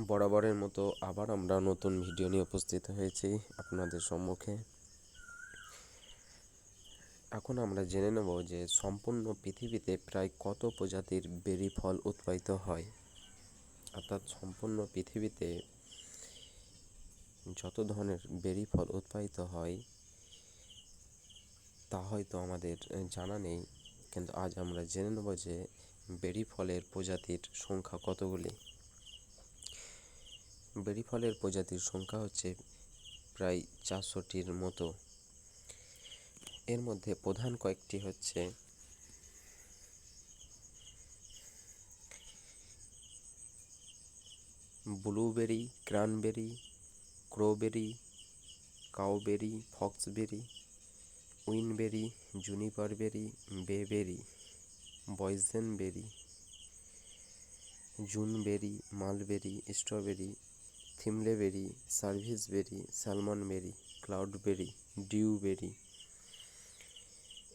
বরাবরের মতো আবার আমরা নতুন ভিডিও নিয়ে উপস্থিত হয়েছি আপনাদের সম্মুখে। এখন আমরা জেনে নেব যে সম্পূর্ণ পৃথিবীতে প্রায় কত প্রজাতির বেরি ফল উৎপাদিত হয়। অর্থাৎ সম্পূর্ণ পৃথিবীতে যত ধরনের বেরি ফল উৎপাদিত হয় তা হয়তো আমাদের জানা নেই, কিন্তু আজ আমরা জেনে নেব যে বেরি ফলের প্রজাতির সংখ্যা কতগুলি। বেরি ফলের প্রজাতির সংখ্যা হচ্ছে প্রায় 400টির মতো। এর মধ্যে প্রধান কয়েকটি হচ্ছে blueberry, cranberry, crowberry, cowberry, foxberry, winberry, juniper berry, bayberry, boysenberry, juneberry, mulberry, strawberry, thimbleberry, serviceberry, salmonberry, cloudberry, dewberry.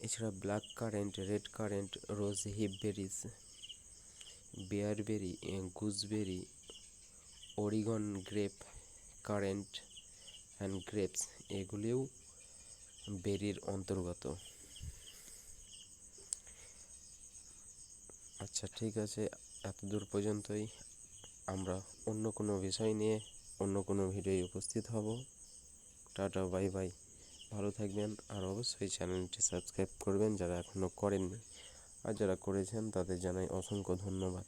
এছাড়া black currant, red currant, rose hip berries, bearberry, gooseberry, Oregon grape, currant and grapes এগুলিও বেরির অন্তর্গত। আচ্ছা, ঠিক আছে, এতদূর পর্যন্তই। আমরা অন্য কোনো বিষয় নিয়ে অন্য কোনো ভিডিওয় উপস্থিত হব। টাটা, বাই বাই, ভালো থাকবেন। আর অবশ্যই চ্যানেলটি সাবস্ক্রাইব করবেন যারা এখনও করেননি, আর যারা করেছেন তাদের জানাই অসংখ্য ধন্যবাদ।